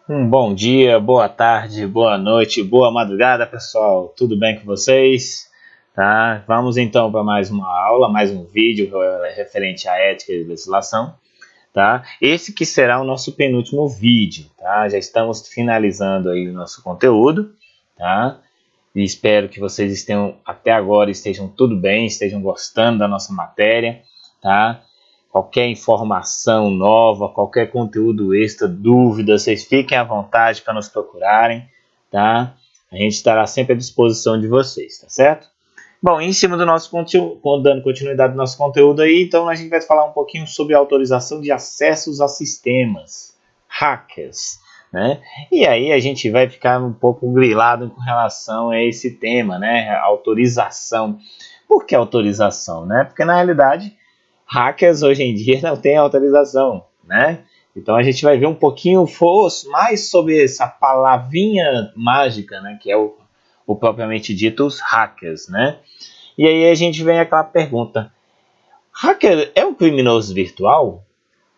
Um bom dia, boa tarde, boa noite, boa madrugada, pessoal. Tudo bem com vocês? Tá? Vamos então para mais uma aula, mais um vídeo referente à ética e legislação, tá? Esse que será o nosso penúltimo vídeo, tá? Já estamos finalizando aí o nosso conteúdo, tá? E espero que vocês até agora estejam tudo bem, estejam gostando da nossa matéria, tá? Qualquer informação nova, qualquer conteúdo extra, dúvidas, vocês fiquem à vontade para nos procurarem, tá? A gente estará sempre à disposição de vocês, tá certo? Bom, em cima do nosso conteúdo, dando continuidade ao nosso conteúdo aí, então a gente vai falar um pouquinho sobre a autorização de acessos a sistemas, hackers, né? E aí a gente vai ficar um pouco grilado com relação a esse tema, né? Autorização. Por que autorização, né? Porque na realidade hackers hoje em dia não têm autorização, né? Então a gente vai ver um pouquinho mais sobre essa palavrinha mágica, né? Que é o propriamente dito os hackers, né? E aí a gente vem aquela pergunta: hacker é um criminoso virtual?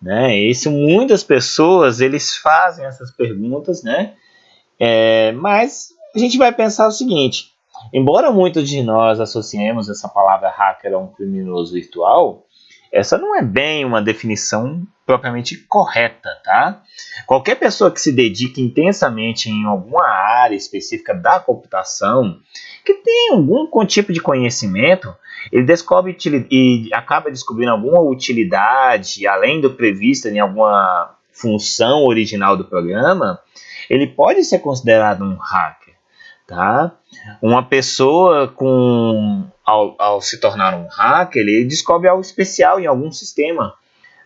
Né? Isso muitas pessoas eles fazem essas perguntas, né? Mas a gente vai pensar o seguinte: embora muitos de nós associemos essa palavra hacker a um criminoso virtual, essa não é bem uma definição propriamente correta, tá? Qualquer pessoa que se dedique intensamente em alguma área específica da computação, que tem algum tipo de conhecimento, ele descobre e acaba descobrindo alguma utilidade além do previsto em alguma função original do programa, ele pode ser considerado um hacker, tá? Uma pessoa ao se tornar um hacker, ele descobre algo especial em algum sistema,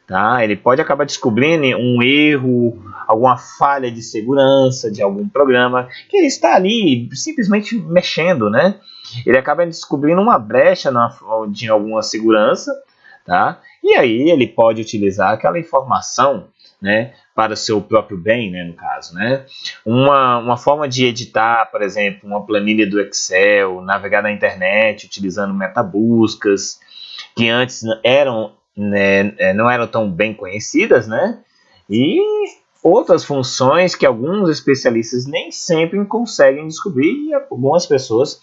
tá? Ele pode acabar descobrindo um erro, alguma falha de segurança de algum programa que ele está ali simplesmente mexendo, né? Ele acaba descobrindo uma brecha de alguma segurança, tá? E aí ele pode utilizar aquela informação, né, para o seu próprio bem, né, no caso, né? Uma forma de editar, por exemplo, uma planilha do Excel, navegar na internet utilizando metabuscas, que antes eram, né, não eram tão bem conhecidas, né? E outras funções que alguns especialistas nem sempre conseguem descobrir e algumas pessoas,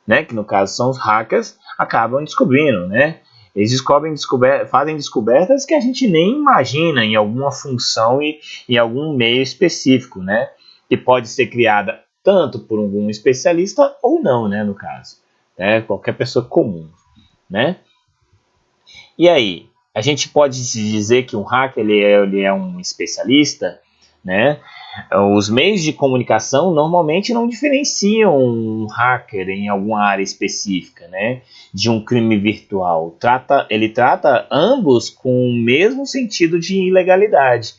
né, que no caso são os hackers, acabam descobrindo, né? Eles fazem descobertas que a gente nem imagina em alguma função e em algum meio específico, né? Que pode ser criada tanto por algum especialista ou não, né? No caso, né? Qualquer pessoa comum, né? E aí, a gente pode dizer que um hacker ele é um especialista, né? Os meios de comunicação normalmente não diferenciam um hacker em alguma área específica, né, de um crime virtual. Ele trata ambos com o mesmo sentido de ilegalidade.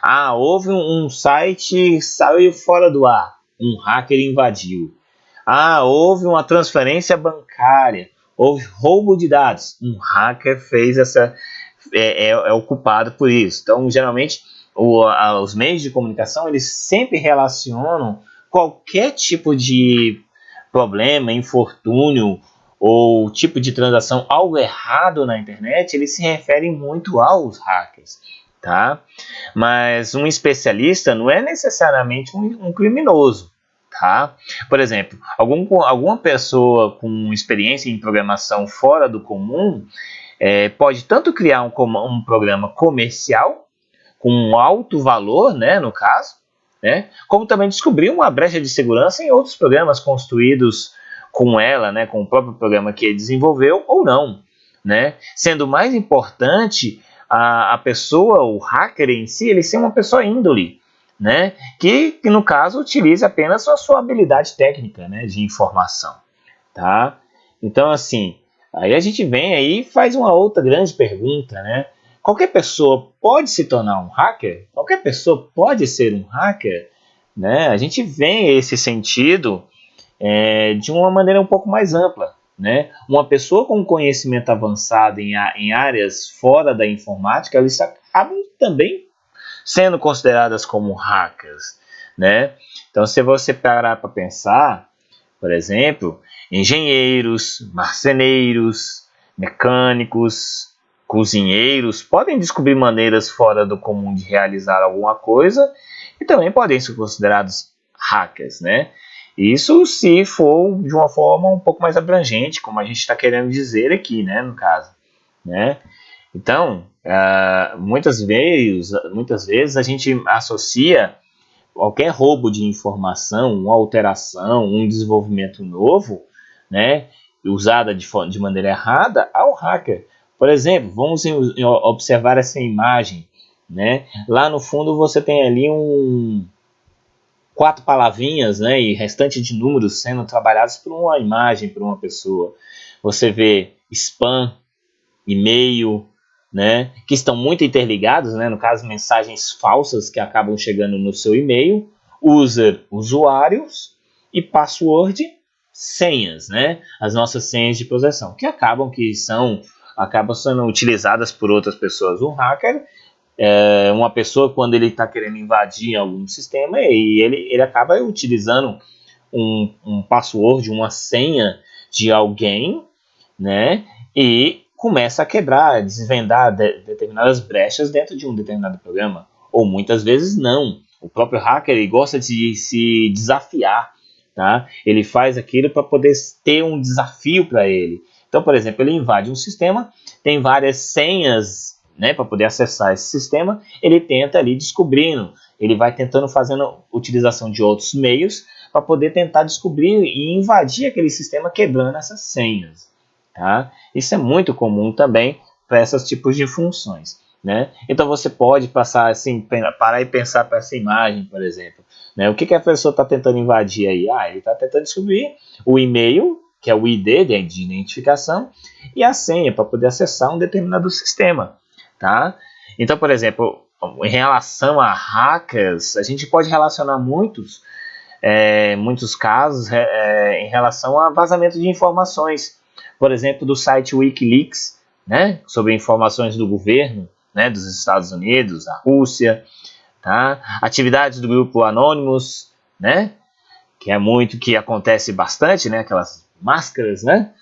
Ah, houve um site saiu fora do ar, um hacker invadiu. Ah, houve uma transferência bancária, houve roubo de dados, um hacker fez é o culpado por isso. Então, geralmente, os meios de comunicação eles sempre relacionam qualquer tipo de problema, infortúnio ou tipo de transação, algo errado na internet, eles se referem muito aos hackers, tá? Mas um especialista não é necessariamente um criminoso, tá? Por exemplo, alguma pessoa com experiência em programação fora do comum pode tanto criar um programa comercial com um alto valor, né, no caso, né, como também descobrir uma brecha de segurança em outros programas construídos com ela, né, com o próprio programa que ele desenvolveu ou não, né, sendo mais importante a pessoa, o hacker em si, ele ser uma pessoa índole, né, que no caso utilize apenas a sua habilidade técnica, né, de informação, tá? Então assim, aí a gente vem aí e faz uma outra grande pergunta, né? Qualquer pessoa pode se tornar um hacker? Qualquer pessoa pode ser um hacker? Né? A gente vê esse sentido de uma maneira um pouco mais ampla. Né? Uma pessoa com conhecimento avançado em áreas fora da informática, eles acabam também sendo consideradas como hackers. Né? Então, se você parar para pensar, por exemplo, engenheiros, marceneiros, mecânicos, cozinheiros podem descobrir maneiras fora do comum de realizar alguma coisa e também podem ser considerados hackers, né? Isso se for de uma forma um pouco mais abrangente, como a gente está querendo dizer aqui, né, no caso, né? Então, muitas vezes a gente associa qualquer roubo de informação, uma alteração, um desenvolvimento novo, né, usada de maneira errada ao hacker. Por exemplo, vamos observar essa imagem, né? Lá no fundo você tem ali 4 palavrinhas, né, e restante de números sendo trabalhados por uma imagem, por uma pessoa. Você vê spam, e-mail, né, que estão muito interligados, né, no caso mensagens falsas que acabam chegando no seu e-mail, usuários e password, senhas, né, as nossas senhas de proteção, que acabam sendo utilizadas por outras pessoas. Um hacker uma pessoa, quando ele está querendo invadir algum sistema, e ele acaba utilizando um password, uma senha de alguém, né, e começa a quebrar, desvendar determinadas brechas dentro de um determinado programa, ou muitas vezes não. O próprio hacker ele gosta de se desafiar, tá? Ele faz aquilo para poder ter um desafio para ele. Então, por exemplo, ele invade um sistema, tem várias senhas, né, para poder acessar esse sistema, ele tenta ali descobrindo, ele vai tentando fazendo utilização de outros meios para poder tentar descobrir e invadir aquele sistema quebrando essas senhas, tá? Isso é muito comum também para esses tipos de funções, né? Então você pode passar assim, parar e pensar para essa imagem, por exemplo, né? O que a pessoa está tentando invadir aí? Ele está tentando descobrir o e-mail, que é o ID de identificação, e a senha para poder acessar um determinado sistema. Tá? Então, por exemplo, em relação a hackers, a gente pode relacionar muitos casos em relação a vazamento de informações. Por exemplo, do site Wikileaks, né, sobre informações do governo, né, dos Estados Unidos, da Rússia, tá? Atividades do grupo Anonymous, né, que acontece bastante, né, aquelas máscaras, né,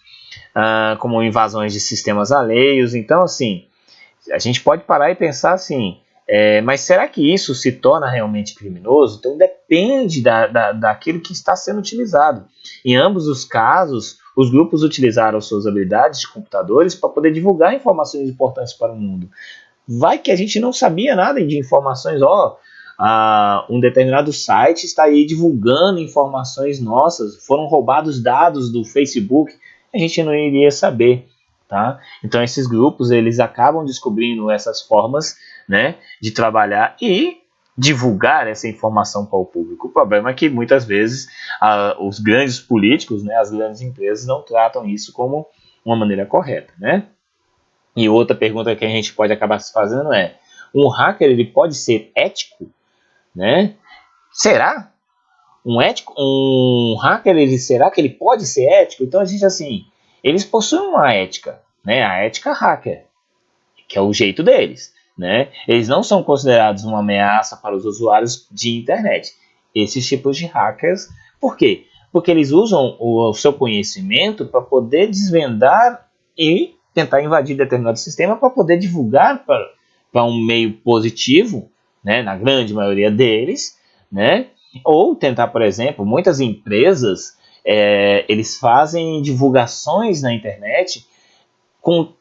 como invasões de sistemas alheios. Então, assim, a gente pode parar e pensar assim, mas será que isso se torna realmente criminoso? Então depende daquilo que está sendo utilizado. Em ambos os casos, os grupos utilizaram suas habilidades de computadores para poder divulgar informações importantes para o mundo. Vai que a gente não sabia nada de informações, um determinado site está aí divulgando informações nossas, foram roubados dados do Facebook, a gente não iria saber. Tá? Então esses grupos eles acabam descobrindo essas formas, né, de trabalhar e divulgar essa informação para o público. O problema é que muitas vezes os grandes políticos, né, as grandes empresas não tratam isso como uma maneira correta, né? E outra pergunta que a gente pode acabar se fazendo é: um hacker ele pode ser ético, né? Será? Um hacker será que ele pode ser ético? Então a gente assim, eles possuem uma ética, né? A ética hacker, que é o jeito deles, né? Eles não são considerados uma ameaça para os usuários de internet. Esses tipos de hackers, por quê? Porque eles usam o seu conhecimento para poder desvendar e tentar invadir determinado sistema para poder divulgar para um meio positivo, né? Na grande maioria deles, né? Ou tentar, por exemplo, muitas empresas eles fazem divulgações na internet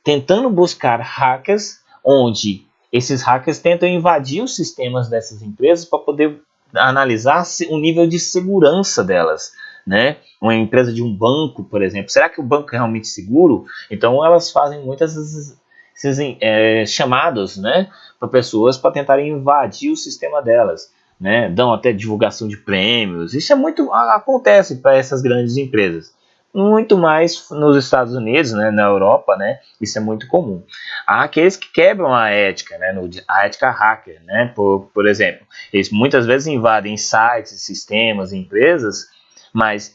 tentando buscar hackers, onde esses hackers tentam invadir os sistemas dessas empresas para poder analisar o nível de segurança delas, né? Uma empresa de um banco, por exemplo, será que o banco é realmente seguro? Então elas fazem muitas esses chamados, né, para pessoas para tentarem invadir o sistema delas, né? Dão até divulgação de prêmios. Isso acontece para essas grandes empresas. Muito mais nos Estados Unidos, né, na Europa, né, isso é muito comum. Há aqueles que quebram a ética, né, a ética hacker, né, por exemplo, eles muitas vezes invadem sites, sistemas, empresas, mas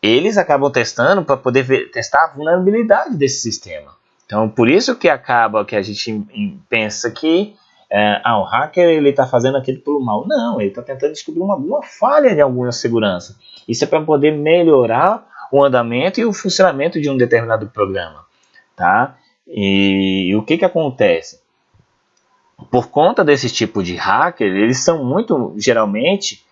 eles acabam testando para poder testar a vulnerabilidade desse sistema. Então, por isso que acaba que a gente pensa que o hacker ele está fazendo aquilo pelo mal. Não, ele está tentando descobrir alguma falha de alguma segurança. Isso é para poder melhorar o andamento e o funcionamento de um determinado programa, tá? E o que acontece? Por conta desse tipo de hacker, eles são muito, geralmente,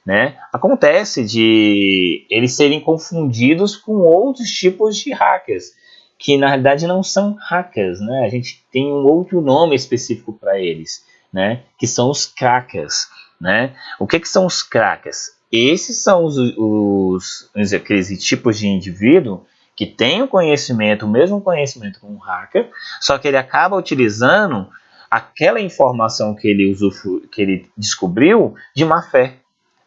né, acontece de eles serem confundidos com outros tipos de hackers, que na realidade não são hackers, né? A gente tem um outro nome específico para eles, né, que são os crackers, né? O que são os crackers? Esses são aqueles tipos de indivíduo que tem o conhecimento, o mesmo conhecimento que um hacker, só que ele acaba utilizando aquela informação que ele descobriu de má fé.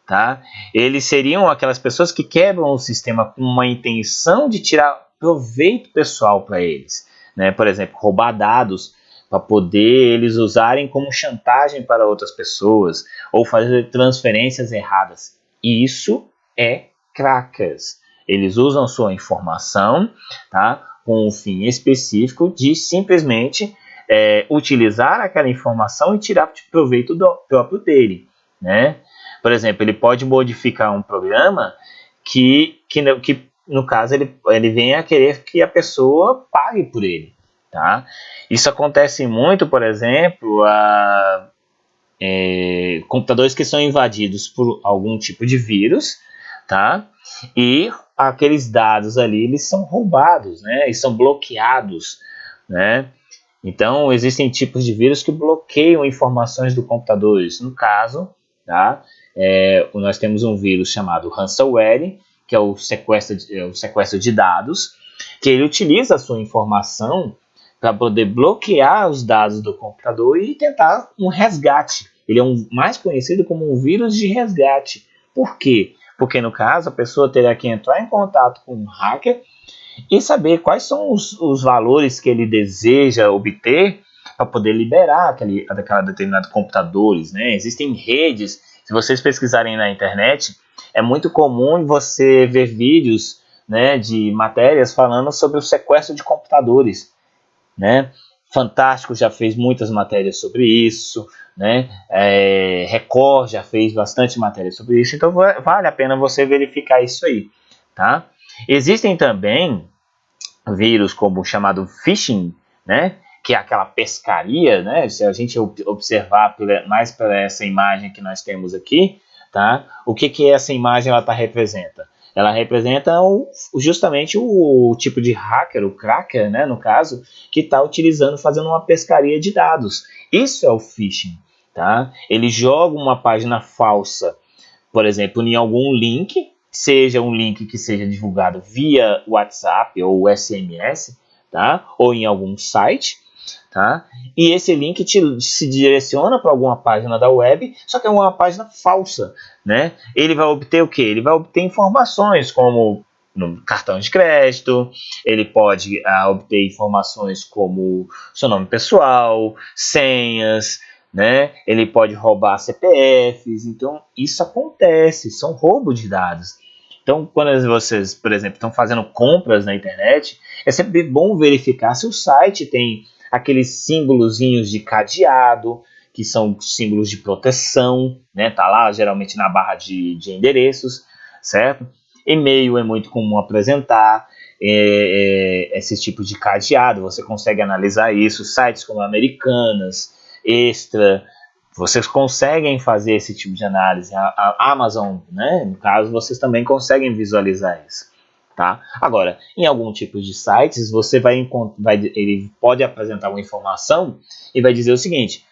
Tá? Eles seriam aquelas pessoas que quebram o sistema com uma intenção de tirar proveito pessoal para eles, né? Por exemplo, roubar dados para poder eles usarem como chantagem para outras pessoas ou fazer transferências erradas. Isso é crackers. Eles usam sua informação, tá, com um fim específico de simplesmente utilizar aquela informação e tirar proveito do próprio dele, né? Por exemplo, ele pode modificar um programa que no caso, ele venha a querer que a pessoa pague por ele. Tá? Isso acontece muito, por exemplo, computadores que são invadidos por algum tipo de vírus, tá? E aqueles dados ali, eles são roubados, né? E são bloqueados, né? Então, existem tipos de vírus que bloqueiam informações do computador. Isso, no caso, tá? Nós temos um vírus chamado ransomware, que é o sequestro de dados, que ele utiliza a sua informação para poder bloquear os dados do computador e tentar um resgate. Ele é mais conhecido como um vírus de resgate. Por quê? Porque, no caso, a pessoa terá que entrar em contato com um hacker e saber quais são os valores que ele deseja obter para poder liberar aquela determinada computadores, né? Existem redes, se vocês pesquisarem na internet, é muito comum você ver vídeos, né, de matérias falando sobre o sequestro de computadores, né? Fantástico já fez muitas matérias sobre isso, né? Record já fez bastante matéria sobre isso, então vale a pena você verificar isso aí, tá? Existem também vírus como o chamado phishing, né? Que é aquela pescaria, né? Se a gente observar mais para essa imagem que nós temos aqui, tá? O que essa imagem representa? Ela representa justamente o tipo de hacker, o cracker, né, no caso, que está fazendo uma pescaria de dados. Isso é o phishing, tá? Ele joga uma página falsa, por exemplo, em algum link, seja um link que seja divulgado via WhatsApp ou SMS, tá? Ou em algum site, tá? E esse link se direciona para alguma página da web, só que é uma página falsa, né? Ele vai obter o quê? Ele vai obter informações como no cartão de crédito, ele pode obter informações como seu nome pessoal, senhas, né? Ele pode roubar CPFs, então isso acontece, são roubos de dados. Então, quando vocês, por exemplo, estão fazendo compras na internet, é sempre bom verificar se o site tem aqueles símbolozinhos de cadeado, que são símbolos de proteção, né? Tá lá geralmente na barra de endereços, certo? E-mail é muito comum apresentar esse tipo de cadeado, você consegue analisar isso. Sites como Americanas, Extra, vocês conseguem fazer esse tipo de análise. A Amazon, né, no caso, vocês também conseguem visualizar isso. Tá? Agora, em algum tipo de sites, ele pode apresentar uma informação e vai dizer o seguinte: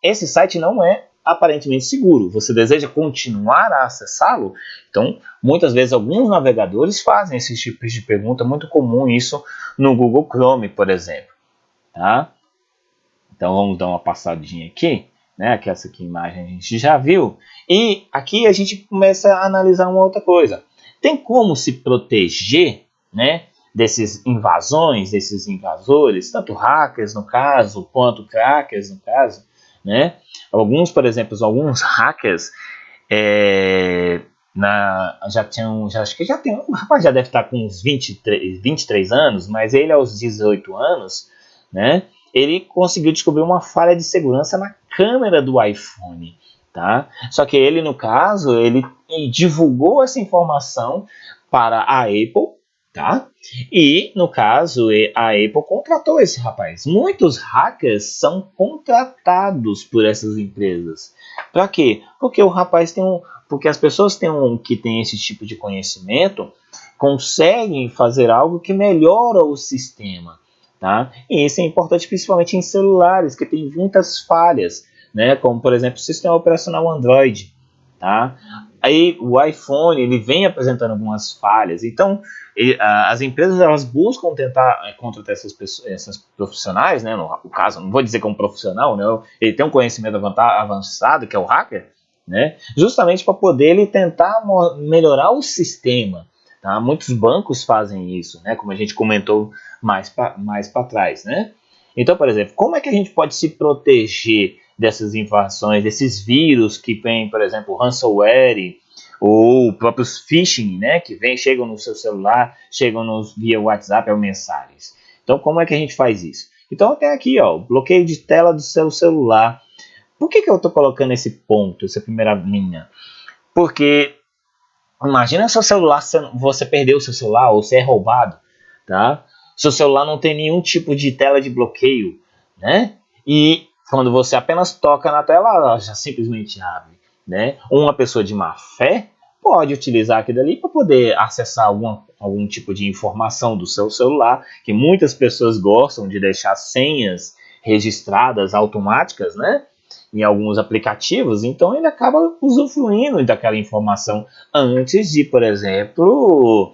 esse site não é aparentemente seguro, você deseja continuar a acessá-lo? Então, muitas vezes, alguns navegadores fazem esse tipo de pergunta, muito comum isso no Google Chrome, por exemplo. Tá? Então, vamos dar uma passadinha aqui, né? Que essa aqui imagem a gente já viu. E aqui a gente começa a analisar uma outra coisa. Tem como se proteger, né, desses invasões, desses invasores, tanto hackers no caso, quanto crackers no caso, né? Alguns hackers acho que já tem, o rapaz já deve estar com uns 23 anos, mas ele aos 18 anos, né, ele conseguiu descobrir uma falha de segurança na câmera do iPhone, tá? Só que ele, no caso, ele divulgou essa informação para a Apple, tá? E, no caso, a Apple contratou esse rapaz. Muitos hackers são contratados por essas empresas. Para quê? Porque o rapaz porque as pessoas que têm esse tipo de conhecimento conseguem fazer algo que melhora o sistema, tá? E isso é importante principalmente em celulares, que tem muitas falhas, né? Como, por exemplo, o sistema operacional Android, tá? Aí o iPhone ele vem apresentando algumas falhas, então as empresas elas buscam tentar contratar essas profissionais, né? No caso, não vou dizer que é um profissional, né? Ele tem um conhecimento avançado, que é o hacker, né? Justamente para poder ele tentar melhorar o sistema, tá? Muitos bancos fazem isso, né? Como a gente comentou mais para trás, né? Então, por exemplo, como é que a gente pode se proteger dessas invasões, desses vírus que vêm, por exemplo, ransomware ou próprios phishing, né, que chegam no seu celular, chegam via WhatsApp ou mensagens. Então, como é que a gente faz isso? Então, tem aqui, ó, bloqueio de tela do seu celular. Por que eu estou colocando esse ponto, essa primeira linha? Porque imagina seu celular, você perdeu o seu celular ou você é roubado, tá? Seu celular não tem nenhum tipo de tela de bloqueio, né? E quando você apenas toca na tela, ela já simplesmente abre, né? Uma pessoa de má fé pode utilizar aquilo ali para poder acessar algum tipo de informação do seu celular, que muitas pessoas gostam de deixar senhas registradas automáticas, né? Em alguns aplicativos, então ele acaba usufruindo daquela informação antes de, por exemplo,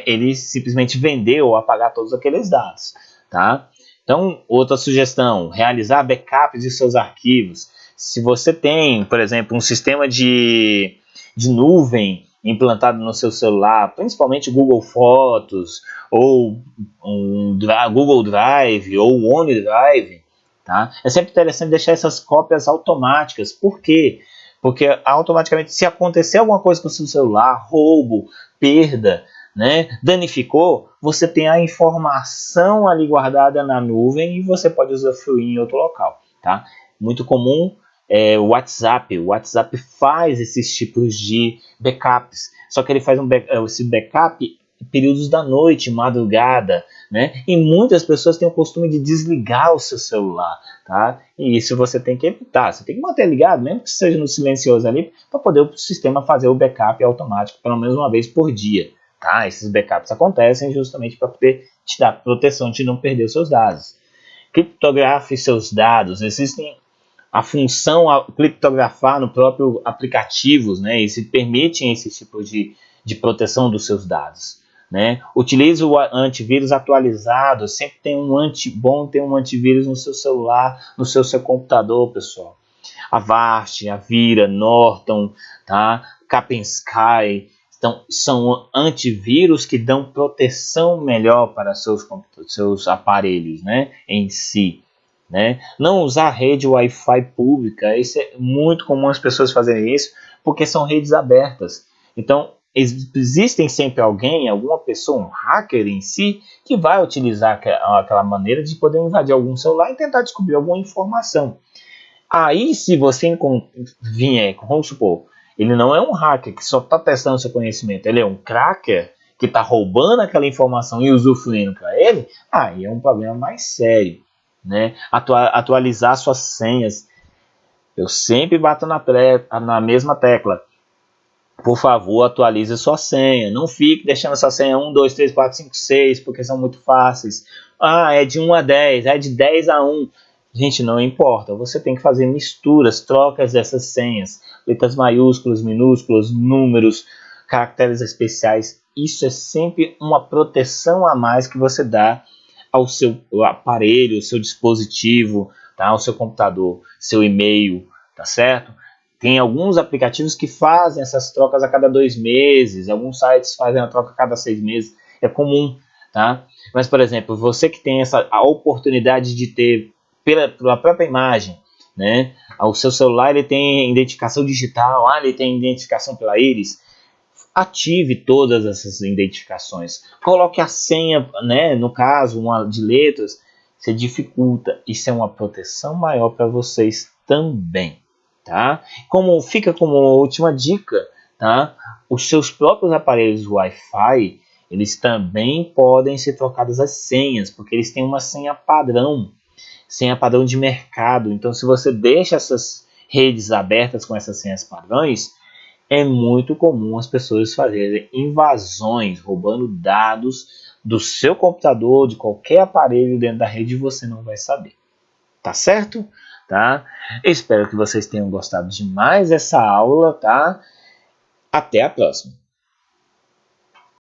ele simplesmente vender ou apagar todos aqueles dados, tá? Então, outra sugestão, realizar backup de seus arquivos. Se você tem, por exemplo, um sistema de nuvem implantado no seu celular, principalmente Google Fotos, ou Google Drive, ou OneDrive, tá? É sempre interessante deixar essas cópias automáticas. Por quê? Porque automaticamente, se acontecer alguma coisa com o seu celular, roubo, perda, né, danificou, você tem a informação ali guardada na nuvem e você pode usufruir em outro local, tá? Muito comum o WhatsApp. O WhatsApp faz esses tipos de backups, só que ele faz esse backup em períodos da noite, madrugada, né? E muitas pessoas têm o costume de desligar o seu celular, tá? E isso você tem que evitar. Você tem que manter ligado, mesmo que seja no silencioso ali, para poder o sistema fazer o backup automático pelo menos uma vez por dia, tá? Esses backups acontecem justamente para poder te dar proteção de não perder os seus dados. Criptografe seus dados. Existem a função criptografar no próprio aplicativos, né? E se permitem esse tipo de proteção dos seus dados, né? Utilize o antivírus atualizado. Sempre tem bom ter um antivírus no seu celular, no seu computador, pessoal. Avast, Avira, Norton, tá? Kaspersky. Então, são antivírus que dão proteção melhor para seus aparelhos, né? Em si. Né? Não usar rede Wi-Fi pública, isso é muito comum as pessoas fazerem isso, porque são redes abertas. Então, existem sempre alguma pessoa, um hacker em si, que vai utilizar aquela maneira de poder invadir algum celular e tentar descobrir alguma informação. Aí, se você vier, vamos supor, ele não é um hacker que só está testando seu conhecimento, ele é um cracker que está roubando aquela informação e usufruindo para ele, aí é um problema mais sério. Né? Atualizar suas senhas. Eu sempre bato na mesma tecla. Por favor, atualize sua senha. Não fique deixando essa senha 1, 2, 3, 4, 5, 6, porque são muito fáceis. Ah, é de 1 a 10, é de 10 a 1. Gente, não importa. Você tem que fazer misturas, trocas dessas senhas. Letras maiúsculas, minúsculas, números, caracteres especiais. Isso é sempre uma proteção a mais que você dá ao seu aparelho, ao seu dispositivo, tá? Ao seu computador, seu e-mail, tá certo? Tem alguns aplicativos que fazem essas trocas a cada 2 meses, alguns sites fazem a troca a cada 6 meses, é comum, tá? Mas, por exemplo, você que tem a oportunidade de ter pela própria imagem, né? O seu celular ele tem identificação digital, ele tem identificação pela íris, ative todas essas identificações. Coloque a senha, né, no caso, uma de letras, você dificulta. Isso é uma proteção maior para vocês também, tá? Fica como última dica, tá? Os seus próprios aparelhos Wi-Fi, eles também podem ser trocadas as senhas, porque eles têm uma senha padrão de mercado. Então, se você deixa essas redes abertas com essas senhas padrões, é muito comum as pessoas fazerem invasões, roubando dados do seu computador, de qualquer aparelho dentro da rede, e você não vai saber. Tá certo? Tá? Espero que vocês tenham gostado demais dessa aula, tá? Até a próxima.